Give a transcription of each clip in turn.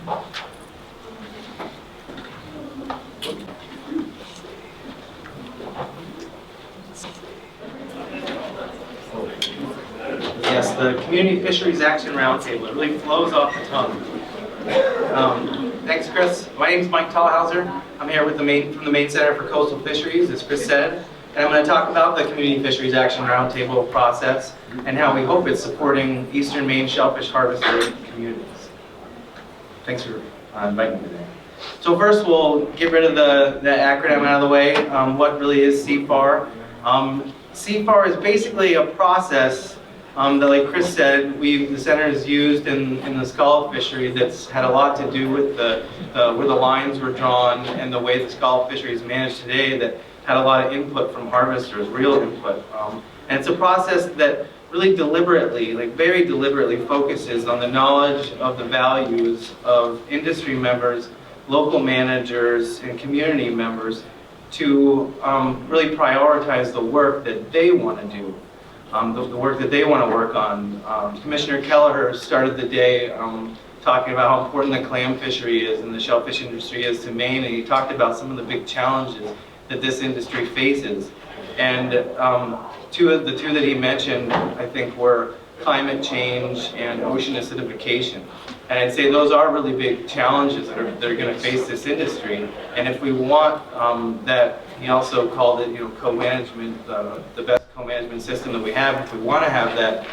Yes, the Community Fisheries Action Roundtable. It really flows off the tongue. Thanks, Chris. My name is Mike Thalhauser. I'm here with from the Maine Center for Coastal Fisheries, as Chris said. And I'm going to talk about the Community Fisheries Action Roundtable process and how we hope it's supporting Eastern Maine shellfish harvester communities. Thanks for inviting me today. So first, we'll get rid of the acronym out of the way. What really is CFAR? CFAR is basically a process that, like Chris said, the center has used in the scallop fishery that's had a lot to do with where the lines were drawn and the way the scallop fishery is managed today that had a lot of input from harvesters, real input. And it's a process that really deliberately, very deliberately focuses on the knowledge of the values of industry members, local managers, and community members to really prioritize the work that they want to do. The work that they want to work on. Commissioner Kelleher started the day talking about how important the clam fishery is and the shellfish industry is to Maine, and he talked about some of the big challenges that this industry faces. And the two that he mentioned, I think, were climate change and ocean acidification. And I'd say those are really big challenges that are going to face this industry. And if we want that, he also called it, co-management, the best co-management system that we have. If we want to have that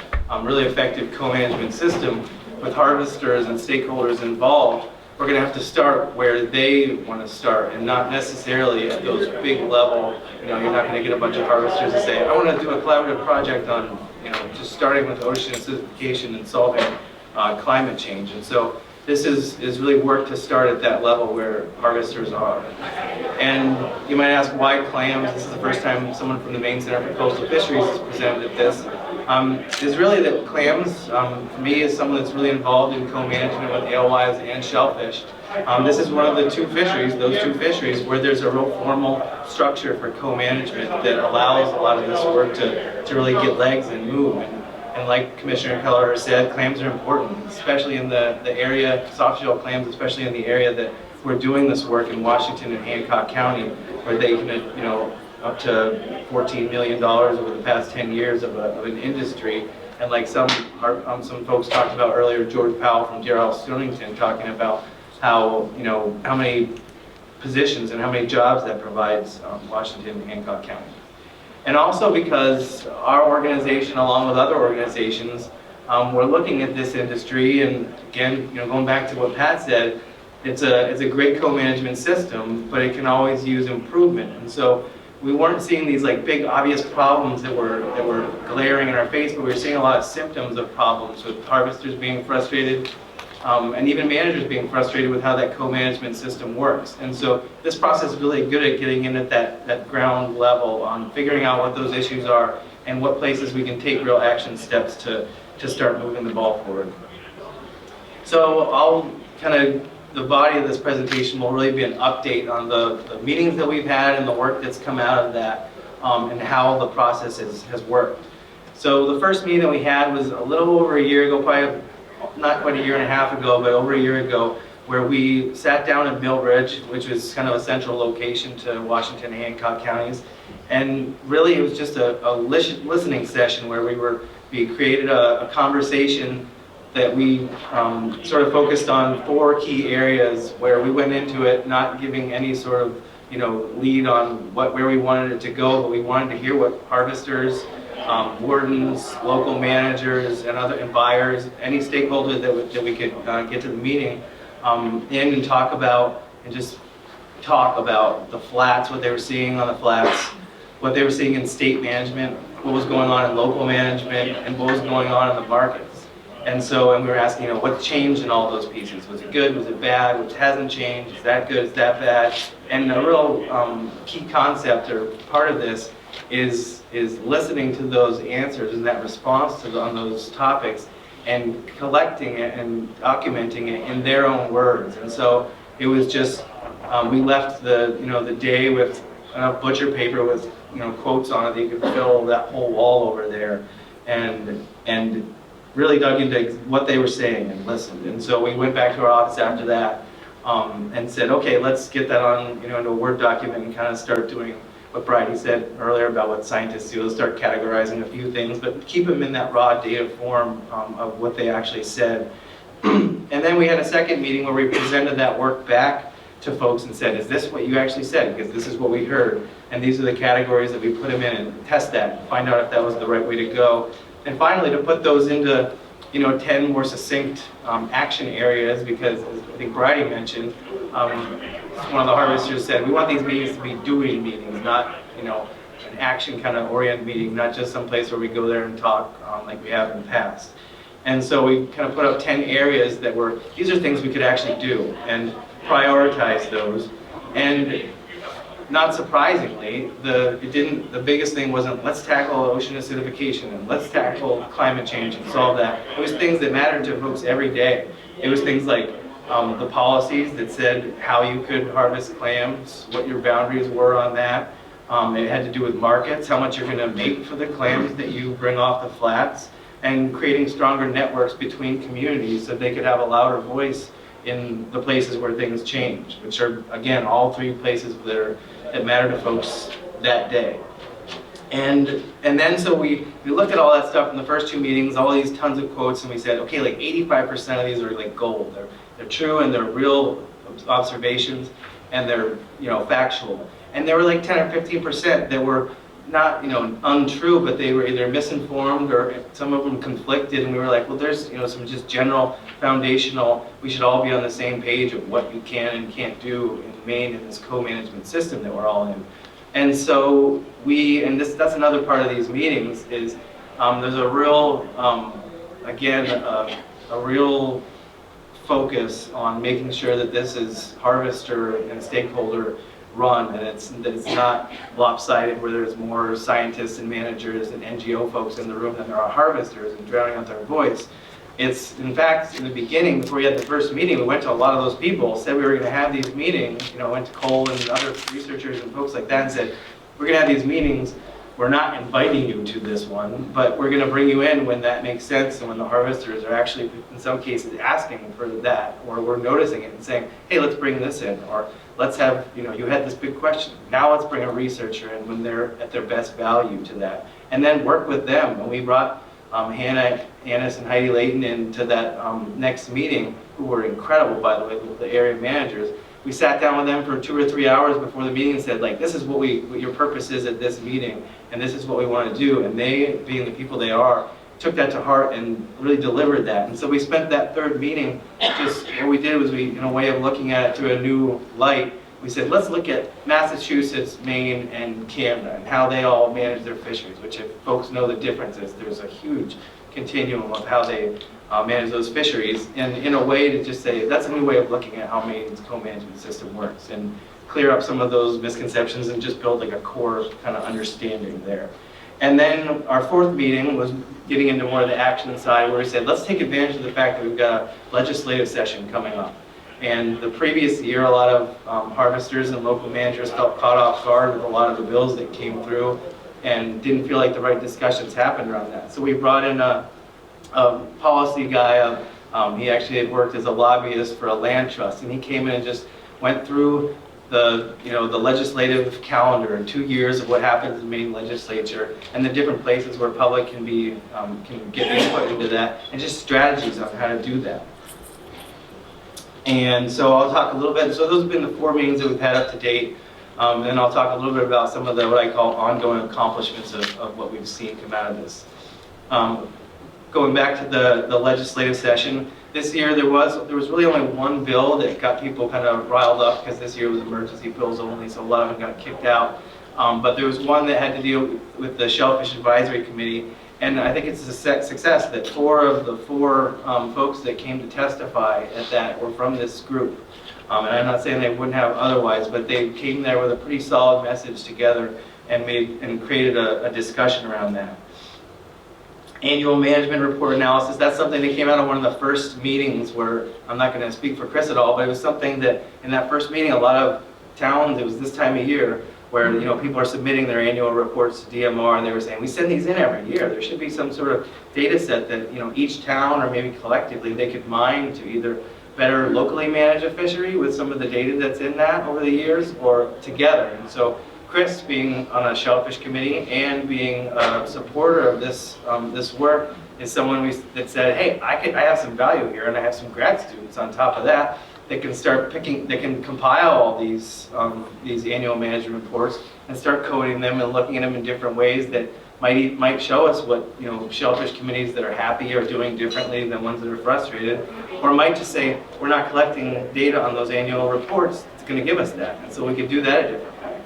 really effective co-management system with harvesters and stakeholders involved, we're going to have to start where they want to start and not necessarily at those big level. You're not going to get a bunch of harvesters to say, I want to do a collaborative project on, just starting with ocean acidification and solving climate change. And so this is really work to start at that level where harvesters are. And you might ask, why clams? This is the first time someone from the Maine Center for Coastal Fisheries has presented at this. Is really that clams, for me, is someone that's really involved in co-management with alewives and shellfish. This is one of the those two fisheries, where there's a real formal structure for co-management that allows a lot of this work to really get legs and move. And like Commissioner Kelleher said, clams are important, especially in the area, soft-shell clams, especially in the area that we're doing this work in Washington and Hancock County, where they can, up to $14 million over the past 10 years of an industry. And like some folks talked about earlier, George Powell from DRL Stonington talking about how, how many positions and how many jobs that provides Washington and Hancock County. And also because our organization, along with other organizations, we're looking at this industry, and again, going back to what Pat said, it's a great co-management system, but it can always use improvement. And so we weren't seeing these big obvious problems that were glaring in our face, but we were seeing a lot of symptoms of problems with harvesters being frustrated, and even managers being frustrated with how that co-management system works. And so this process is really good at getting in at that ground level on figuring out what those issues are and what places we can take real action steps to start moving the ball forward. So the body of this presentation will really be an update on the meetings that we've had and the work that's come out of that, and how the process has worked. So the first meeting that we had was a little over a year ago, probably not quite a year and a half ago, but over a year ago, where we sat down in Millbridge, which was kind of a central location to Washington and Hancock counties. And really it was just a listening session where we created a conversation that we sort of focused on 4 key areas where we went into it not giving any sort of lead on where we wanted it to go, but we wanted to hear what harvesters, wardens, local managers, and buyers, any stakeholder that we could get to the meeting and talk about the flats, what they were seeing on the flats, what they were seeing in state management, what was going on in local management, and what was going on in the markets. And we were asking, what changed in all those pieces? Was it good? Was it bad? Which hasn't changed? Is that good? Is that bad? And a real key concept or part of this is listening to those answers and that response on those topics and collecting it and documenting it in their own words. And so it was just, we left the day with enough butcher paper with quotes on it that you could fill that whole wall over there. And really dug into what they were saying and listened. And so we went back to our office after that and said, okay, let's get that on, into a Word document and kind of start doing what Bridie said earlier about what scientists do. Let's start categorizing a few things, but keep them in that raw data form of what they actually said. And then we had a second meeting where we presented that work back to folks and said, is this what you actually said? Because this is what we heard, and these are the categories that we put them in, and test that and find out if that was the right way to go. And finally, to put those into 10 more succinct action areas, because as I think Bridie mentioned, one of the harvesters said, we want these meetings to be doing meetings, not an action kind of oriented meeting, not just some place where we go there and talk like we have in the past. And so we kind of put up 10 areas that were, these are things we could actually do, and prioritize those. And not surprisingly, the biggest thing wasn't let's tackle ocean acidification and let's tackle climate change and solve that. It was things that mattered to folks every day. It was things like the policies that said how you could harvest clams, what your boundaries were on that. It had to do with markets, how much you're going to make for the clams that you bring off the flats, and creating stronger networks between communities so they could have a louder voice in the places where things change, which are, again, all three places that matter to folks that day. And then so we looked at all that stuff in the first two meetings, all these tons of quotes, and we said, okay, like 85% of these are like gold. They're true and they're real observations and they're factual. And there were like 10 or 15% that were not untrue, but they were either misinformed or some of them conflicted, and we were like, well, there's some just general foundational, we should all be on the same page of what you can and can't do in Maine in this co-management system that we're all in. And so that's another part of these meetings is there's a real again a real focus on making sure that this is harvester and stakeholder run, and that it's not lopsided where there's more scientists and managers and NGO folks in the room than there are harvesters and drowning out their voice. It's, in fact, in the beginning, before we had the first meeting, we went to a lot of those people, said we were going to have these meetings, went to Cole and other researchers and folks like that and said, we're going to have these meetings, we're not inviting you to this one, but we're going to bring you in when that makes sense and when the harvesters are actually, in some cases, asking for that, or we're noticing it and saying, hey, let's bring this in, or let's have, you had this big question, now let's bring a researcher in when they're at their best value to that, and then work with them. And we brought Hannah Annis and Heidi Layton into that next meeting, who were incredible, by the way, the area managers. We sat down with them for 2 or 3 hours before the meeting and said, like, this is what your purpose is at this meeting, and this is what we want to do. And they, being the people they are, took that to heart and really delivered that. And so we spent that third meeting, just what we did was in a way of looking at it to a new light, we said, let's look at Massachusetts, Maine, and Canada, and how they all manage their fisheries, which if folks know the differences, there's a huge continuum of how they manage those fisheries, and in a way to just say, that's a new way of looking at how Maine's co-management system works, and clear up some of those misconceptions and just build like a core kind of understanding there. And then our fourth meeting was getting into more of the action side, where we said, let's take advantage of the fact that we've got a legislative session coming up. And the previous year, a lot of harvesters and local managers felt caught off guard with a lot of the bills that came through and didn't feel like the right discussions happened around that. So we brought in a policy guy. He actually had worked as a lobbyist for a land trust, and he came in and just went through the legislative calendar in 2 years of what happens in the Maine legislature and the different places where public can get input into that, and just strategies on how to do that. And so I'll talk a little bit. So those have been the 4 meetings that we've had up to date. And then I'll talk a little bit about some of the what I call ongoing accomplishments of what we've seen come out of this. Going back to the legislative session, this year there was really only one bill that got people kind of riled up, because this year was emergency bills only, so a lot of them got kicked out. But there was one that had to deal with the Shellfish Advisory Committee, and I think it's a success that 4 of the 4 folks that came to testify at that were from this group. And I'm not saying they wouldn't have otherwise, but they came there with a pretty solid message together and created a discussion around that. Annual management report analysis, that's something that came out of one of the first meetings where, I'm not going to speak for Chris at all, but it was something that in that first meeting a lot of towns, it was this time of year, where people are submitting their annual reports to DMR, and they were saying, we send these in every year. There should be some sort of data set that each town or maybe collectively they could mine to either better locally manage a fishery with some of the data that's in that over the years, or together. And so Chris, being on a Shellfish committee and being a supporter of this this work, is someone that said, hey, I have some value here, and I have some grad students on top of that that can start that can compile all these annual management reports and start coding them and looking at them in different ways that might show us what shellfish committees that are happy are doing differently than ones that are frustrated, or might just say we're not collecting data on those annual reports. It's going to give us that, and so we could do that a different way.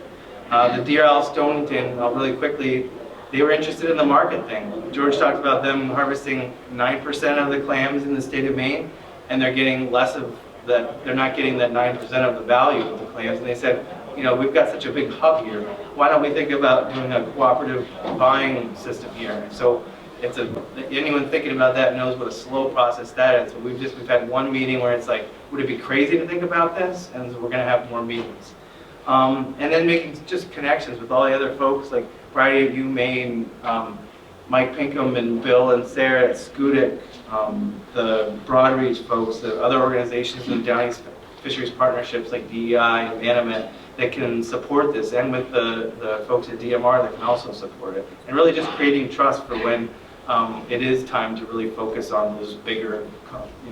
The DRL Stonington, really quickly, they were interested in the market thing. George talked about them harvesting 9% of the clams in the state of Maine, and they're getting less of that. They're not getting that 9% of the value of the clams, and they said, we've got such a big hub here. Why don't we think about doing a cooperative buying system here? So anyone thinking about that knows what a slow process that is. But we've had one meeting where it's like, would it be crazy to think about this? And so we're going to have more meetings. And then making just connections with all the other folks, like Friday at Maine, Mike Pinkham and Bill and Sarah at Schoodic, the Broadreach folks, the other organizations in the Downey Fisheries Partnerships like DEI and Animate that can support this, and with the folks at DMR that can also support it. And really just creating trust for when it is time to really focus on those bigger,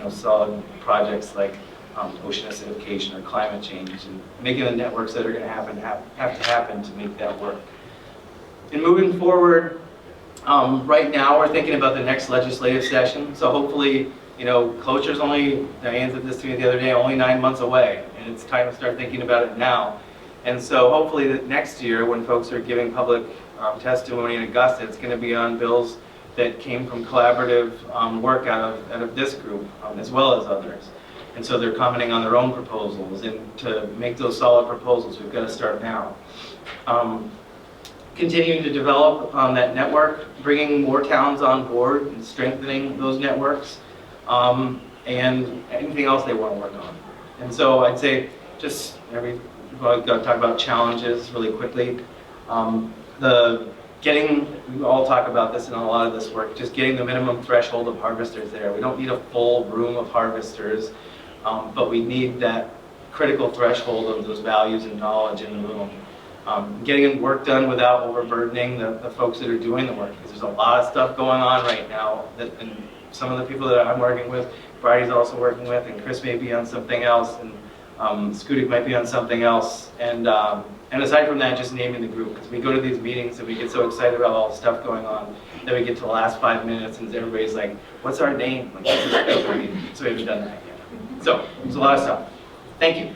solid projects like ocean acidification or climate change, and making the networks that are going to have to happen to make that work. And moving forward, right now we're thinking about the next legislative session. So hopefully, closure's only, Diane said this to me the other day, only 9 months away, and it's time to start thinking about it now. And so hopefully that next year, when folks are giving public testimony in Augusta, it's going to be on bills that came from collaborative work out of this group, as well as others. And so they're commenting on their own proposals, and to make those solid proposals, we've got to start now. Continuing to develop that network, bringing more towns on board and strengthening those networks, and anything else they want to work on. And so I'd say we've got to talk about challenges really quickly. We all talk about this in a lot of this work, just getting the minimum threshold of harvesters there. We don't need a full room of harvesters, but we need that critical threshold of those values and knowledge in the room. Getting work done without overburdening the folks that are doing the work, because there's a lot of stuff going on right now, and some of the people that I'm working with, Bridie's also working with, and Chris may be on something else, and Schoodic might be on something else, and aside from that, just naming the group, because we go to these meetings and we get so excited about all the stuff going on, then we get to the last 5 minutes and everybody's like, what's our name? Like, this is so we haven't done that yet. So, there's a lot of stuff. Thank you.